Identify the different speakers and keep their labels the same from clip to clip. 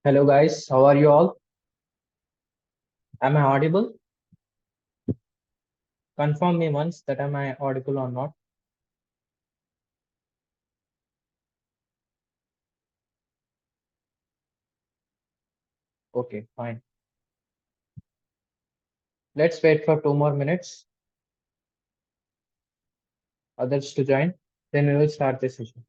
Speaker 1: Hello guys, how are you all? Am I audible? Confirm me once that am I audible or not. Okay, fine. Let's wait for 2 more minutes, others to join. Then we will start the session.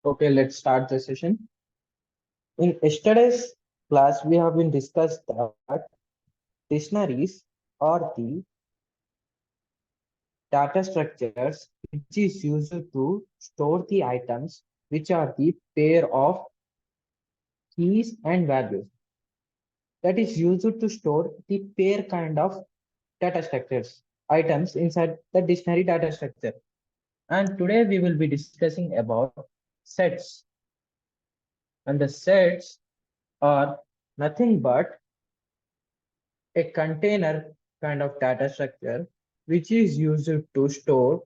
Speaker 1: Okay, let's start the session. In yesterday's class, we have been discussed that dictionaries are the data structures which is used to store the items which are the pair of keys and values that is used to store the pair kind of data structures items inside the dictionary data structure. And today we will be discussing about sets. And the sets are nothing but a container kind of data structure which is used to store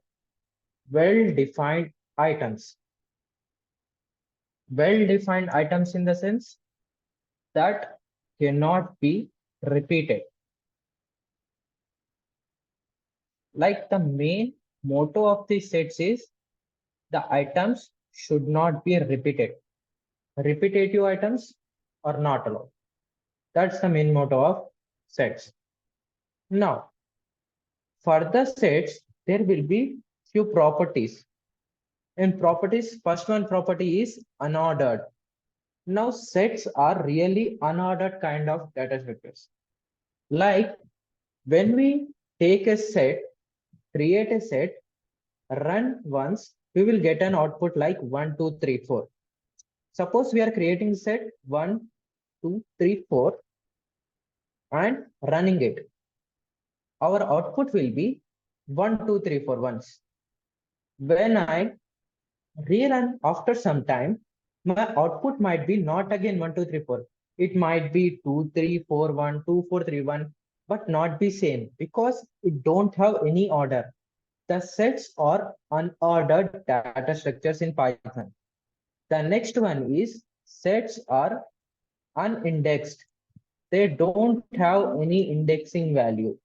Speaker 1: well-defined items. Well-defined items in the sense that cannot be repeated. Like the main motto of the sets is the items should not be repeated. Repetitive items are not allowed. That's the main motto of sets. Now, for the sets, there will be few properties. In properties, first one property is unordered. Now, sets are really unordered kind of data structures. Like when we take a set, create a set, run once, we will get an output like 1, 2, 3, 4. Suppose we are creating set 1, 2, 3, 4 and running it. Our output will be 1, 2, 3, 4 once. When I rerun after some time, my output might be not again 1, 2, 3, 4. It might be 2, 3, 4, 1, 2, 4, 3, 1, but not be same because it don't have any order. The sets are unordered data structures in Python. The next one is sets are unindexed. They don't have any indexing value.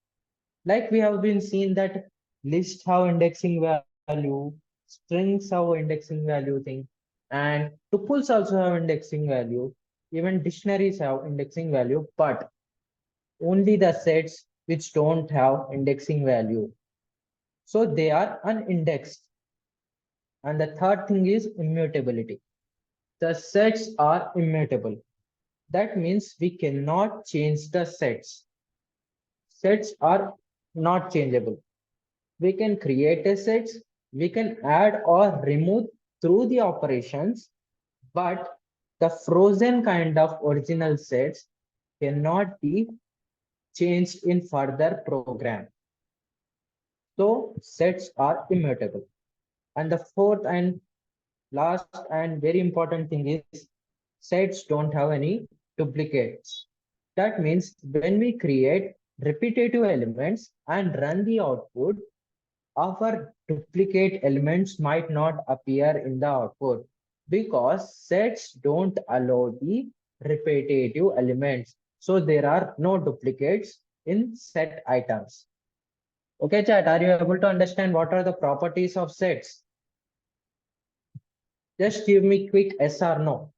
Speaker 1: Like we have been seen that lists have indexing value, strings have indexing value thing, and tuples also have indexing value. Even dictionaries have indexing value, but only the sets which don't have indexing value. So they are unindexed. And the third thing is immutability. The sets are immutable. That means we cannot change the sets. Sets are not changeable. We can create a set, we can add or remove through the operations, but the frozen kind of original sets cannot be changed in further program. So sets are immutable. And the fourth and last and very important thing is sets don't have any duplicates. That means when we create repetitive elements and run the output, our duplicate elements might not appear in the output because sets don't allow the repetitive elements. So there are no duplicates in set items. Okay, chat, are you able to understand what are the properties of sets? Just give me quick yes or no.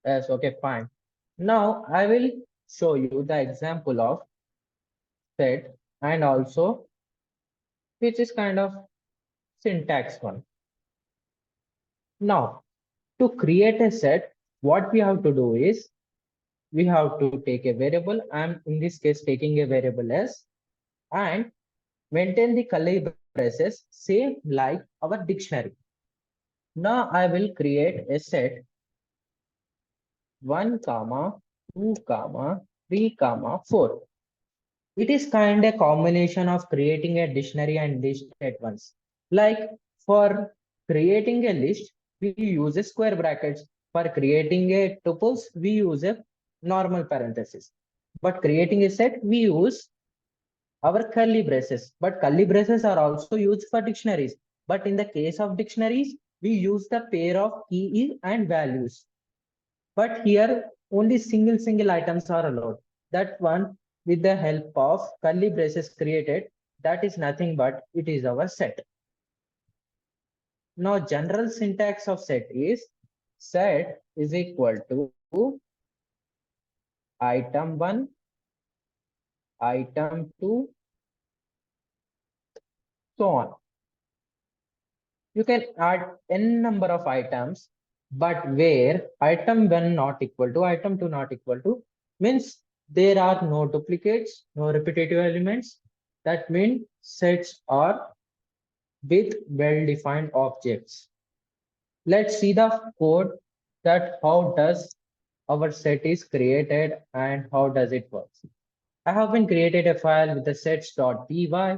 Speaker 1: Yes, okay, fine. Now I will show you the example of set and also which is kind of syntax one. Now to create a set, what we have to do is we have to take a variable. I'm in this case taking a variable s and maintain the curly braces same like our dictionary. Now I will create a set 1 comma 2 comma 3 comma 4. It is kind of a combination of creating a dictionary and list at once. Like for creating a list, we use a square brackets. For creating a tuples, we use a normal parenthesis. But creating a set, we use our curly braces. But curly braces are also used for dictionaries. But in the case of dictionaries, we use the pair of key and values. But here only single items are allowed. That one with the help of curly braces created, that is nothing but it is our set. Now general syntax of set is set is equal to item 1, item 2, so on. You can add n number of items, but where item 1 not equal to item 2 not equal to means there are no duplicates, no repetitive elements. That means sets are with well-defined objects. Let's see the code that how does our set is created and how does it work. I have been created a file with the sets.py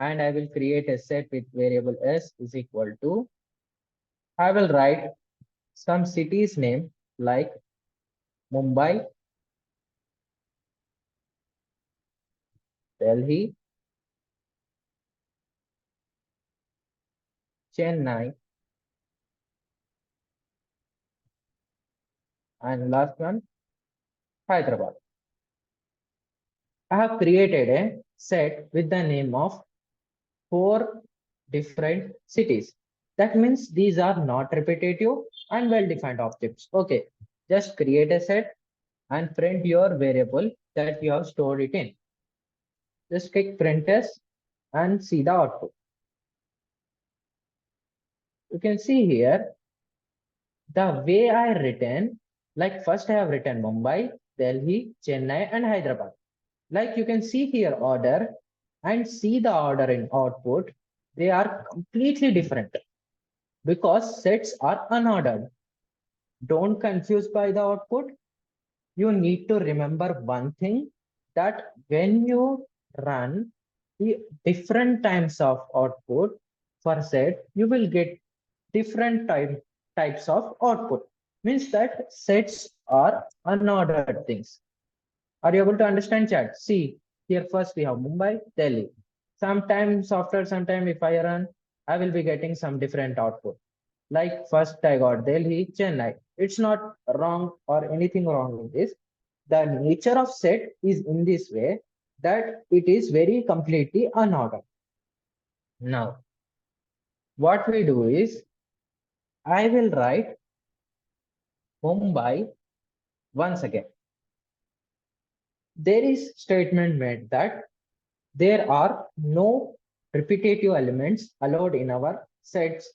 Speaker 1: and I will create a set with variable s is equal to, I will write some city's name like Mumbai, Delhi, Chennai, and last one, Hyderabad. I have created a set with the name of 4 different cities. That means these are not repetitive and well-defined objects. Okay, just create a set and print your variable that you have stored it in. Just click print as and see the output. You can see here the way I written, like first I have written Mumbai, Delhi, Chennai, and Hyderabad. Like you can see here order and see the order in output. They are completely different because sets are unordered. Don't confuse by the output. You need to remember one thing that when you run the different times of output for set, you will get different types of output. Means that sets are unordered things. Are you able to understand, chat? See, here first we have Mumbai, Delhi. Sometimes after some time, if I run, I will be getting some different output. Like first I got Delhi, Chennai. It's not wrong or anything wrong with this. The nature of set is in this way that it is very completely unordered. Now, what we do is I will write Mumbai once again. There is statement made that there are no repetitive elements allowed in our sets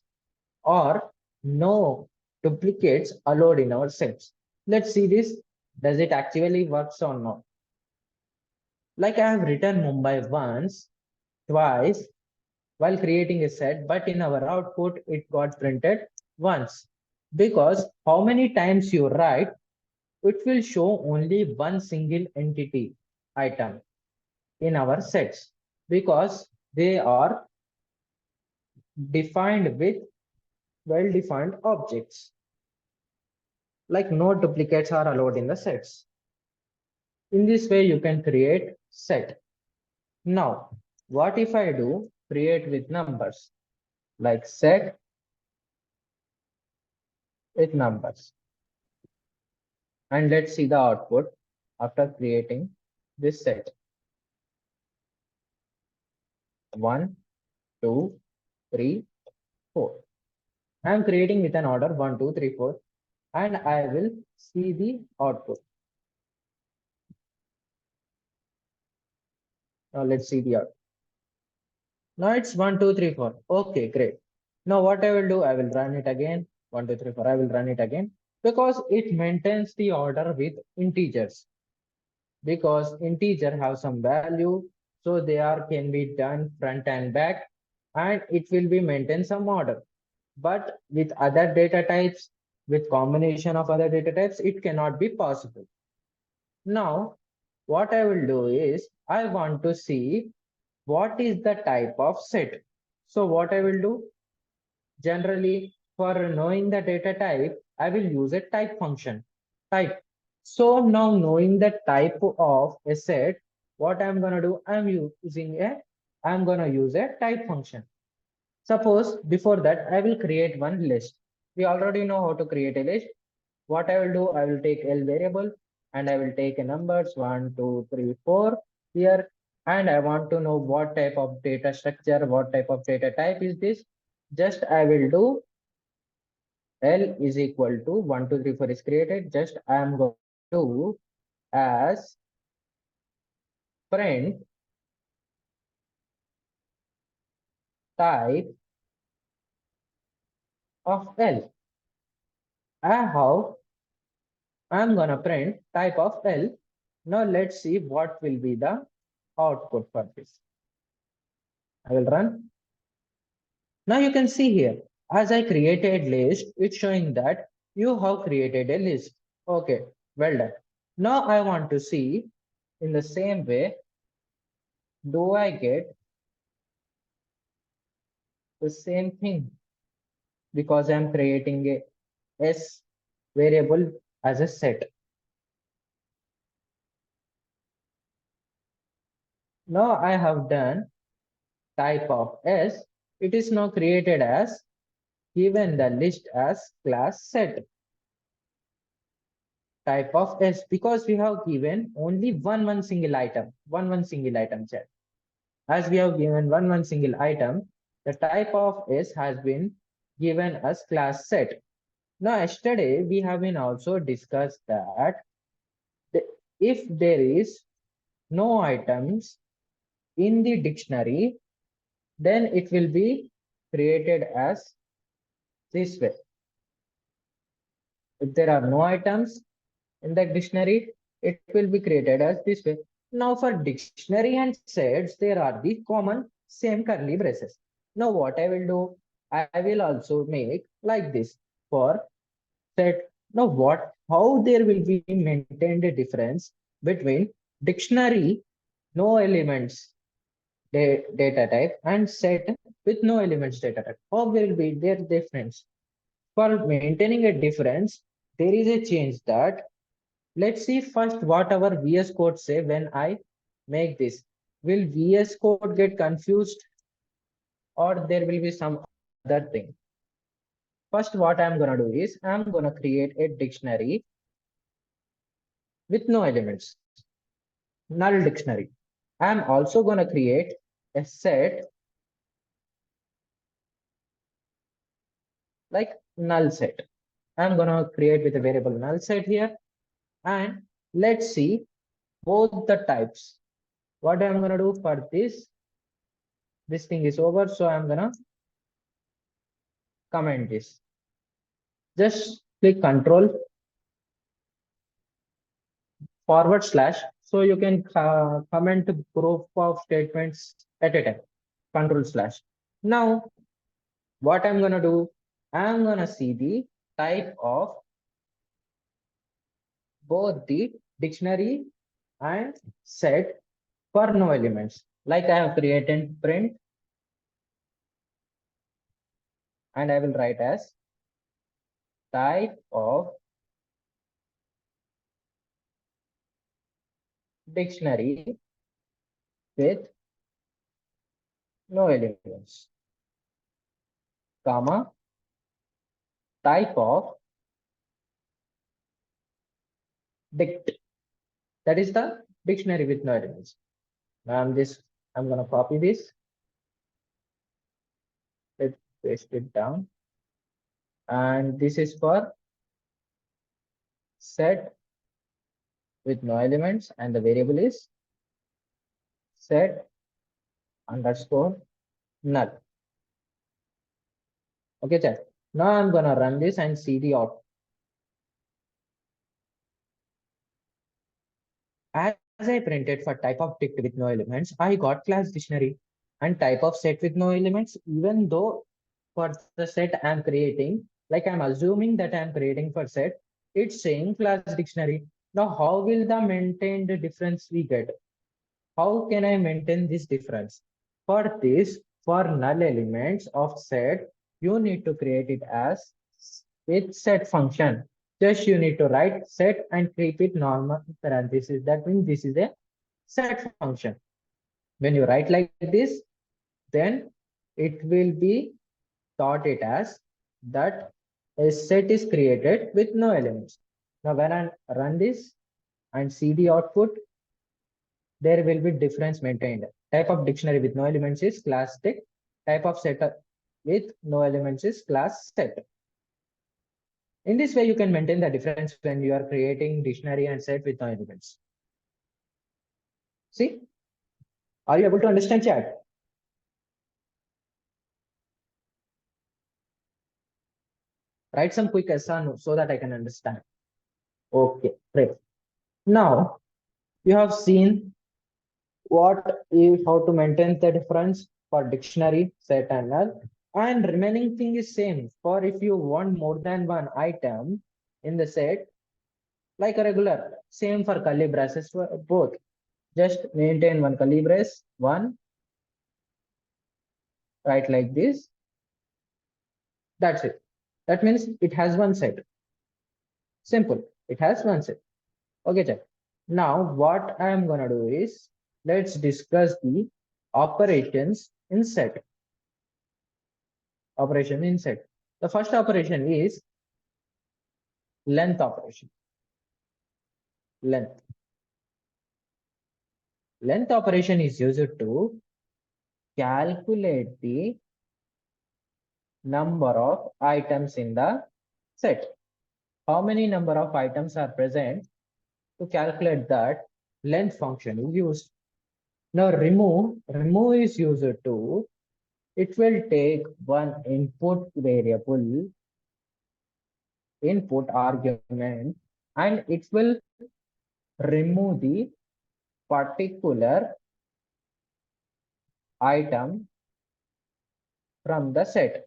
Speaker 1: or no duplicates allowed in our sets. Let's see this. Does it actually works or not? Like I have written Mumbai once, twice while creating a set, but in our output, it got printed once. Because how many times you write, it will show only one single entity item in our sets. because they are defined with well-defined objects. Like no duplicates are allowed in the sets. In this way, you can create set. Now, what if I do create with numbers? Like set with numbers. And let's see the output after creating this set. 1, 2, 3, 4. I am creating with an order 1, 2, 3, 4, and I will see the output. Now let's see the output. Now it's 1, 2, 3, 4. Okay, great. Now what I will do, I will run it again. 1, 2, 3, 4. I will run it again because it maintains the order with integers. Because integer have some value, so they are can be done front and back, and it will be maintain some order. But with other data types, with combination of other data types, it cannot be possible. Now, what I will do is I want to see what is the type of set. So what I will do, generally for knowing the data type, I will use a type function, type. So now knowing the type of a set, what I'm going to do, I'm going to use a type function. Suppose before that, I will create one list. We already know how to create a list. What I will do, I will take L variable and I will take a numbers 1, 2, 3, 4 here. And I want to know what type of data structure, what type of data type is this. Just I will do L is equal to 1, 2, 3, 4 is created. Just I am going to do as print type of L. I'm gonna print type of L. Now let's see what will be the output for this. I will run. Now you can see here, as I created list, it's showing that you have created a list. Okay, well done. Now I want to see in the same way, do I get the same thing? Because I'm creating a S variable as a set. Now I have done type of S. It is now created as given the list as class set type of S because we have given only one single item, one single item set. As we have given one single item, the type of S has been given as class set. Now, yesterday we have been also discussed that if there is no items in the dictionary, then it will be created as this way. If there are no items in the dictionary, it will be created as this way. Now for dictionary and sets, there are the common same curly braces. Now what I will do, I will also make like this for set. Now how there will be maintained a difference between dictionary, no elements data type and set with no elements data type. How will be their difference? For maintaining a difference, there is a change that let's see first what our VS Code say when I make this. Will VS Code get confused or there will be some other thing? First, what I'm going to do is I'm going to create a dictionary with no elements, null dictionary. I'm also going to create a set like null set. I'm going to create with a variable null set here. And let's see both the types. What I'm going to do for this thing is over. So I'm going to comment this. Just click control /. So you can comment group of statements at a time. Control /. Now, what I'm going to do, I'm going to see the type of both the dictionary and set for no elements. Like I have created print and I will write as type of dictionary with no elements, comma, type of dict. That is the dictionary with no elements. Now I'm gonna copy this. Let's paste it down. And this is for set with no elements, and the variable is set underscore null. Okay, chat. Now I'm gonna run this and see the output. As I printed for type of dict with no elements, I got class dictionary and type of set with no elements, even though for the set I'm creating, like I'm assuming that I'm creating for set, it's saying class dictionary. Now, how will the maintained difference we get? How can I maintain this difference? For this, for null elements of set, you need to create it as with set function. Just you need to write set and keep it normal parenthesis. That means this is a set function. When you write like this, then it will be thought it as that a set is created with no elements. Now when I run this and see the output, there will be difference maintained. Type of dictionary with no elements is class dict. Type of set with no elements is class set. In this way, you can maintain the difference when you are creating dictionary and set with no elements. See, are you able to understand, chat? Write some quick yes or no so that I can understand. Okay, great. Now you have seen what is how to maintain the difference for dictionary, set, and null. And remaining thing is same for if you want more than one item in the set, like a regular, same for curly braces for both. Just maintain one curly brace, one, write like this. That's it. That means it has one set. Simple. It has one set. Okay, check. Now what I am gonna do is let's discuss the operations in set. Operation in set. The first operation is length operation. Length. Length operation is used to calculate the number of items in the set. How many number of items are present? To calculate that, length function is used. Now remove is used to, it will take one input variable, input argument, and it will remove the particular item from the set.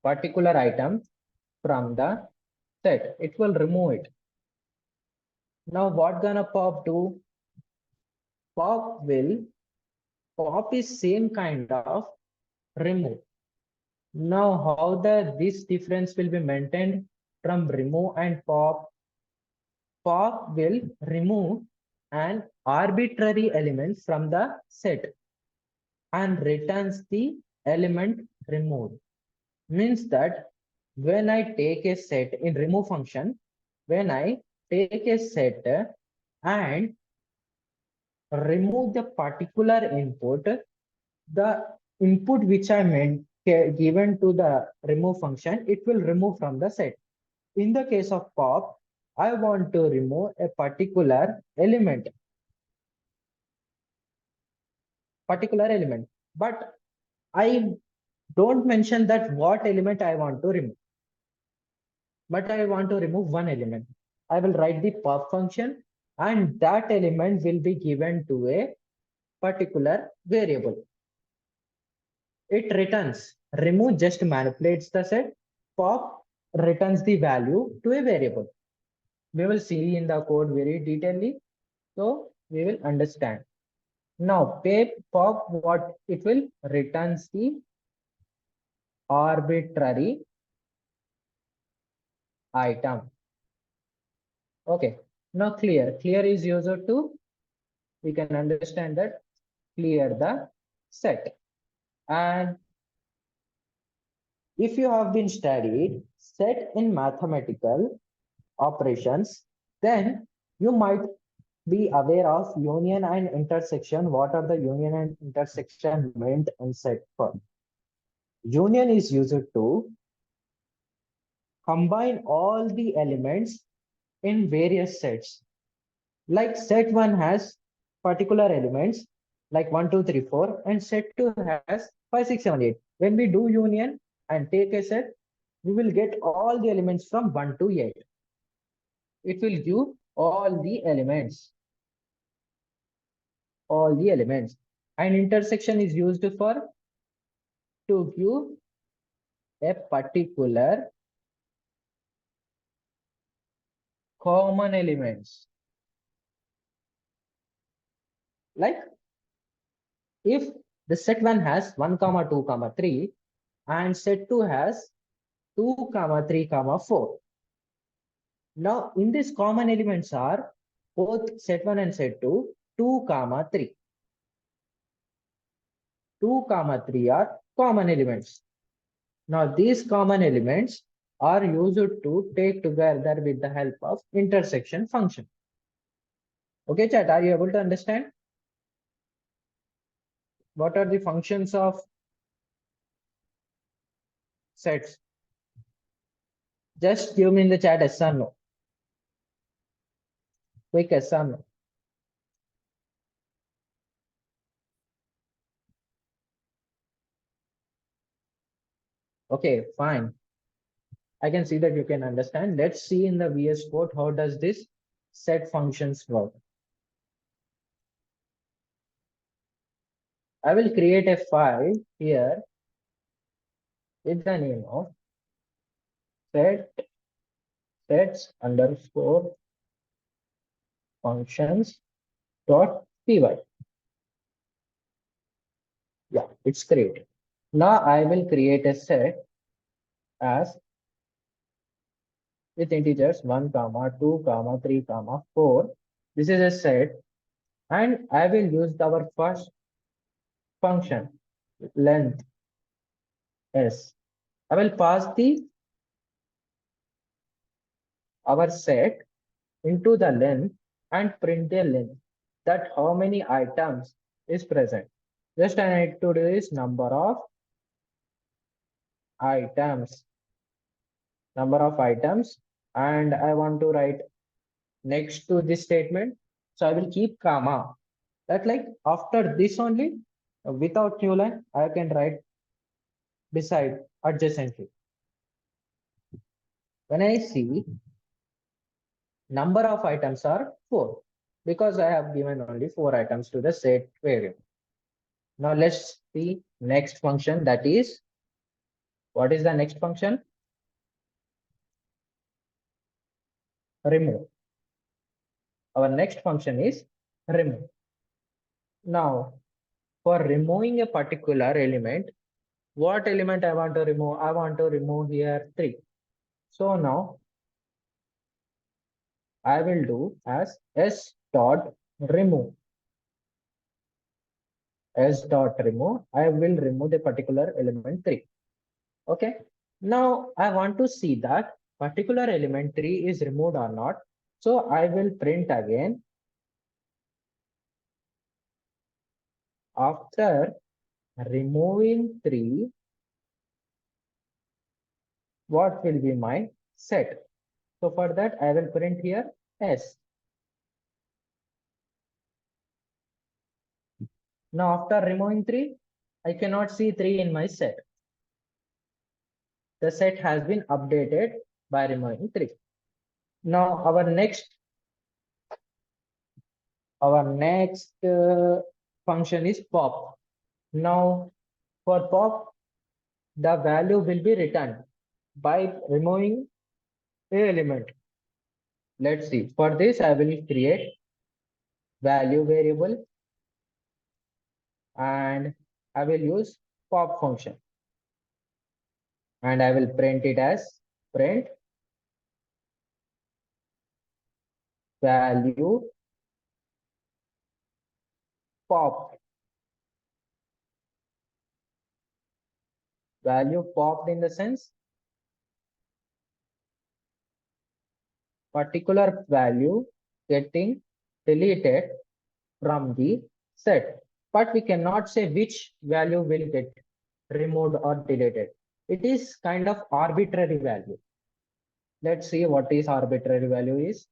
Speaker 1: Particular item from the set. It will remove it. Now what gonna pop do? Pop is same kind of remove. Now how this difference will be maintained from remove and pop? Pop will remove an arbitrary element from the set and returns the element removed. Means that when I take a set in remove function, when I take a set and remove the particular input, the input which I meant given to the remove function, it will remove from the set. In the case of pop, I want to remove a particular element, but I don't mention that what element I want to remove, but I want to remove one element. I will write the pop function and that element will be given to a particular variable. It returns. Remove just manipulates the set. Pop returns the value to a variable. We will see in the code very detailedly, so we will understand. Now pop, what it will returns the arbitrary item. Okay. Now clear is used to, we can understand that, clear the set. And if you have been studied set in mathematical operations, then you might be aware of union and intersection. What are the union and intersection meant in set for? Union is used to combine all the elements in various sets. Like set 1 has particular elements like 1, 2, 3, 4, and set 2 has 5, 6, 7, 8. When we do union and take a set, we will get all the elements from 1 to 8. It will give all the elements. And intersection is used for to give a particular common elements. Like if the set 1 has 1, 2, 3, and set 2 has 2, 3, 4. Now in this common elements are both set 1 and set 2, 2, 3. 2, 3 are common elements. Now these common elements are used to take together with the help of intersection function. Okay, chat, are you able to understand? What are the functions of sets? Just give me in the chat yes or no. Quick yes or no. Okay, fine. I can see that you can understand. Let's see in the VS Code, how does this set functions work? I will create a file here with the name of sets underscore functions dot py. Yeah, it's created. Now I will create a set as with integers 1, 2, 3, 4. This is a set, and I will use our first function length s. I will pass the our set into the length and print the length, that how many items is present. Just I need to do is number of items, and I want to write next to this statement. So I will keep comma. That like after this only, without new line, I can write beside adjacently. When I see number of items are 4, because I have given only 4 items to the set variable. Now let's see next function, that is, what is the next function? Remove. Our next function is remove. Now for removing a particular element, what element I want to remove? I want to remove here 3. So now I will do as s dot remove. S dot remove. I will remove the particular element 3. Okay. Now I want to see that particular element 3 is removed or not. So I will print again after removing 3, what will be my set? So for that, I will print here S. Now after removing 3, I cannot see 3 in my set. The set has been updated by removing 3. Now our next function is pop. Now for pop, the value will be returned by removing a element. Let's see. For this, I will create value variable and I will use pop function and I will print it as print value pop. Value popped in the sense particular value getting deleted from the set, but we cannot say which value will get removed or deleted. It is kind of arbitrary value. Let's see what is arbitrary value is.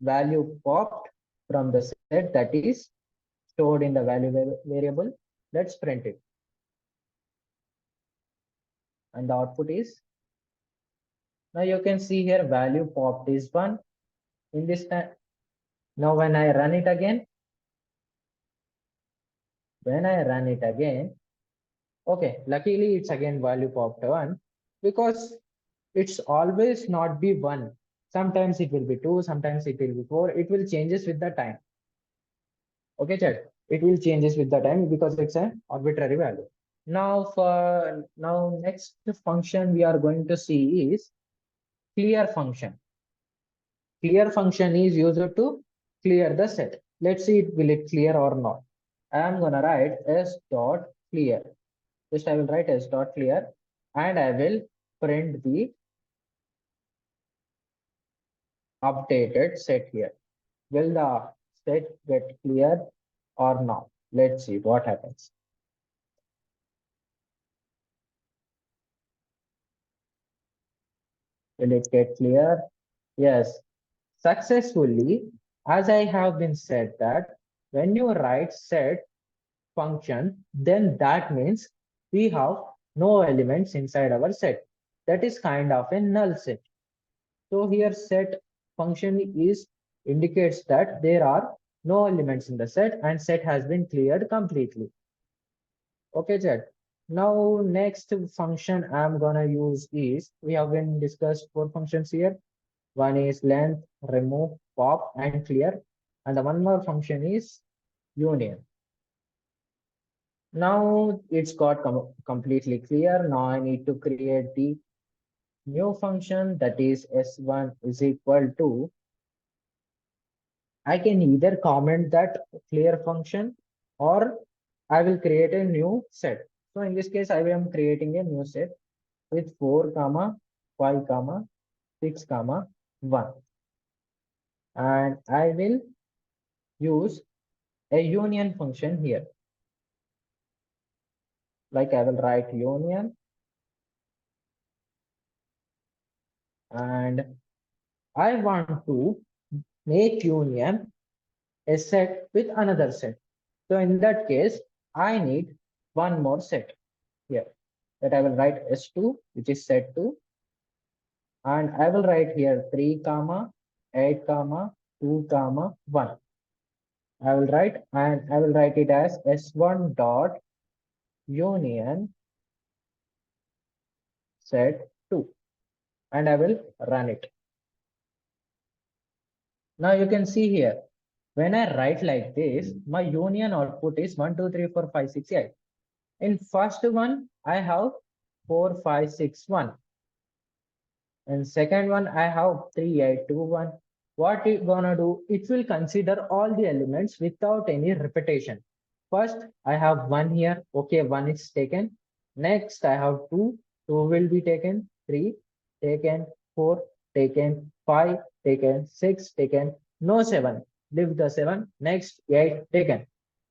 Speaker 1: Value popped from the set that is stored in the value variable. Let's print it. And the output is, now you can see here value popped is 1 in this time. Now when I run it again, okay, luckily it's again value popped 1 because it's always not be 1. Sometimes it will be 2, sometimes it will be 4. It will changes with the time. Okay, chat. It will changes with the time because it's an arbitrary value. Now next function we are going to see is clear function. Clear function is used to clear the set. Let's see will it clear or not. I am gonna write s dot clear. Just I will write s dot clear and I will print the updated set here. Will the set get clear or not? Let's see what happens. Will it get clear? Yes, successfully. As I have been said that when you write set function, then that means we have no elements inside our set. That is kind of a null set. So here set function is indicates that there are no elements in the set and set has been cleared completely. Okay, chat. Now next function I'm gonna use is, we have been discussed 4 functions here. One is length, remove, pop, and clear. And the one more function is union. Now it's got completely clear. Now I need to create the new function that is s1 is equal to, I can either comment that clear function or I will create a new set. So in this case, I am creating a new set with 4 comma 5 comma 6 comma 1, and I will use a union function here. Like I will write union and I want to make union a set with another set. So in that case, I need one more set here that I will write s2, which is set 2, and I will write here 3 comma 8 comma 2 comma 1. I will write it as s1 dot union set 2 and I will run it. Now you can see here, when I write like this, my union output is 1, 2, 3, 4, 5, 6, 8. In first one, I have 4, 5, 6, 1. And second one, I have 3, 8, 2, 1. What it gonna do? It will consider all the elements without any repetition. First, I have 1 here. Okay, 1 is taken. Next, I have 2. 2 will be taken. 3 taken. 4 taken. 5 taken. 6 taken. No 7. Leave the 7. Next, 8 taken.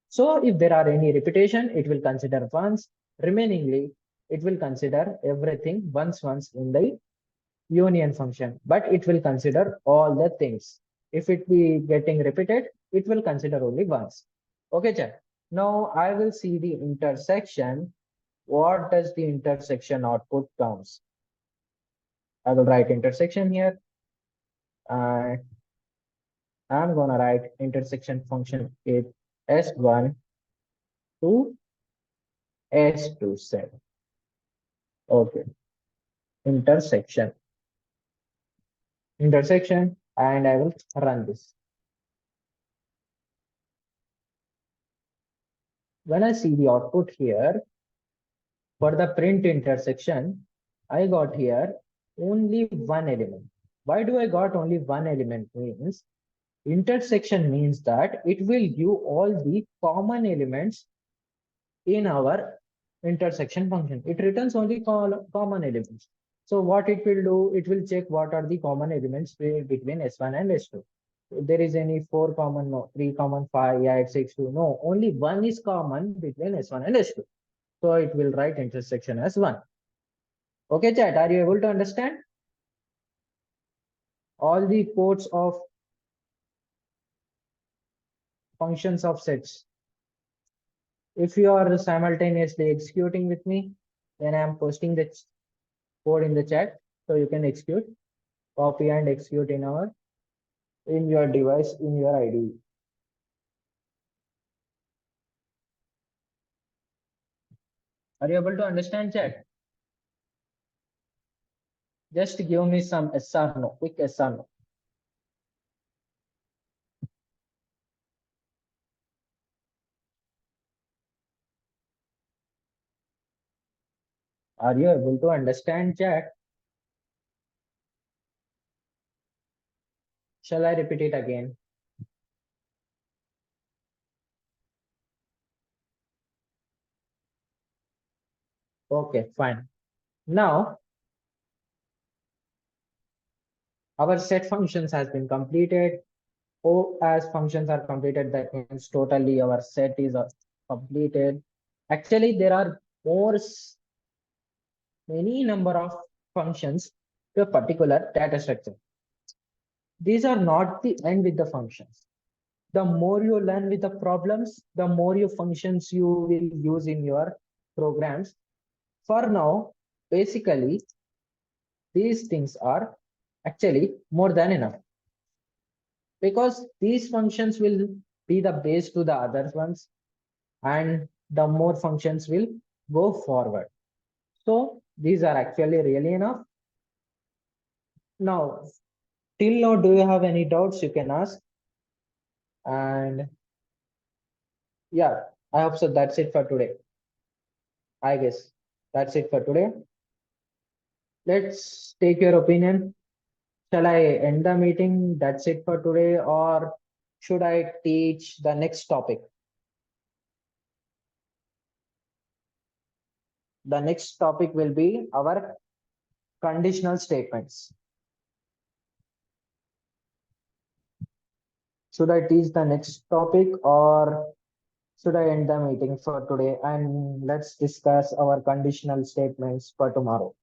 Speaker 1: So if there are any repetition, it will consider once. Remainingly, it will consider everything once in the union function, but it will consider all the things. If it be getting repeated, it will consider only once. Okay, chat. Now I will see the intersection. What does the intersection output counts? I will write intersection here. And I'm gonna write intersection function with s1 to s2 set. Okay, intersection, and I will run this. When I see the output here for the print intersection, I got here only one element. Why do I got only one element? Means intersection means that it will give all the common elements in our intersection function. It returns only common elements. So what it will do, it will check what are the common elements between S1 and S2. If there is any four common, no, three common, five, eight, six, two, no, only one is common between S1 and S2. So it will write intersection as one. Okay, chat, are you able to understand? All the ports of functions of sets. If you are simultaneously executing with me, then I am posting the code in the chat so you can execute, copy and execute in your device in your IDE. Are you able to understand chat? Just give me some yes or no, quick yes or no. Are you able to understand chat? Shall I repeat it again? Okay, fine. Now our set functions has been completed. O as functions are completed, that means totally our set is completed. Actually, there are many number of functions to a particular data structure. These are not the end with the functions. The more you learn with the problems, the more you functions you will use in your programs. For now, basically, these things are actually more than enough because these functions will be the base to the other ones and the more functions will go forward. So these are actually really enough. Now, till now, do you have any doubts you can ask? And yeah, I hope so. That's it for today. I guess that's it for today. Let's take your opinion. Shall I end the meeting? That's it for today, or should I teach the next topic? The next topic will be our conditional statements. Should I teach the next topic or should I end the meeting for today and let's discuss our conditional statements for tomorrow?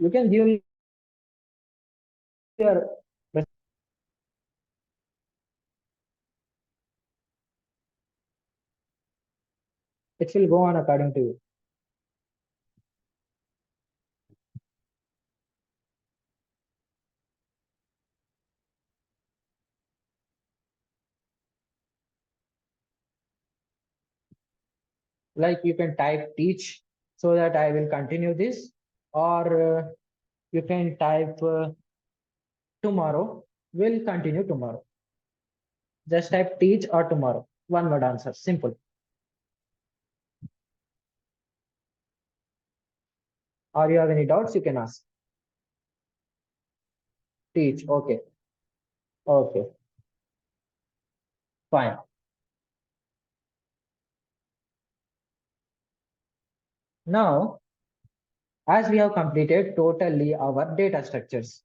Speaker 1: You can give your, it will go on according to you. Like you can type teach so that I will continue this, or you can type tomorrow, will continue tomorrow. Just type teach or tomorrow. One word answer, simple. Or you have any doubts, you can ask. Teach, okay. Okay, fine. Now, as we have completed totally our data structures.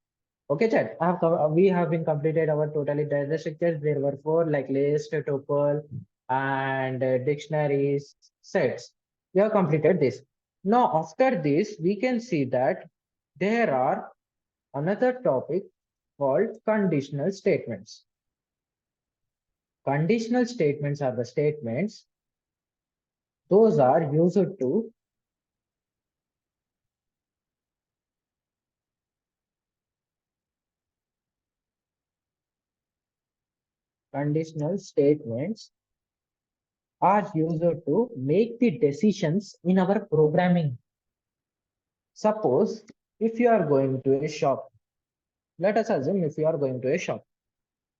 Speaker 1: Okay, chat. We have been completed our totally data structures. There were four like list, tuple, and dictionaries, sets. We have completed this. Now, after this, we can see that there are another topic called conditional statements. Conditional statements are the statements. Those are used to conditional statements are used to make the decisions in our programming. Suppose if you are going to a shop, let us assume if you are going to a shop.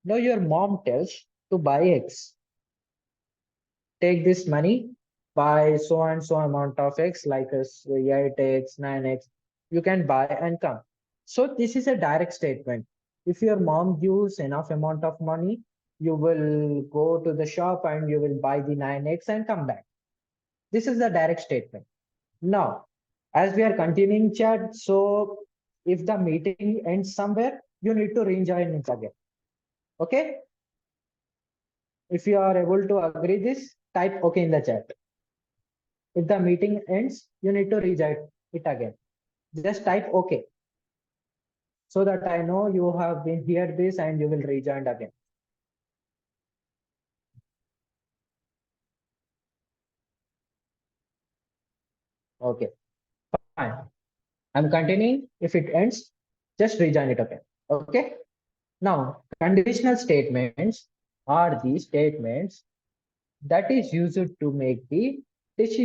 Speaker 1: Now your mom tells to buy X. Take this money, buy so and so amount of X, like 8X, 9X. You can buy and come. So this is a direct statement. If your mom gives enough amount of money, you will go to the shop and you will buy the 9X and come back. This is the direct statement. Now, as we are continuing chat, so if the meeting ends somewhere, you need to rejoin it again. Okay? If you are able to agree this, type OK in the chat. If the meeting ends, you need to rejoin it again. Just type OK so that I know you have been heard this and you will rejoin again. Okay, fine. I'm continuing. If it ends, just rejoin it again. Okay. Now, conditional statements are the statements that is used to make the decision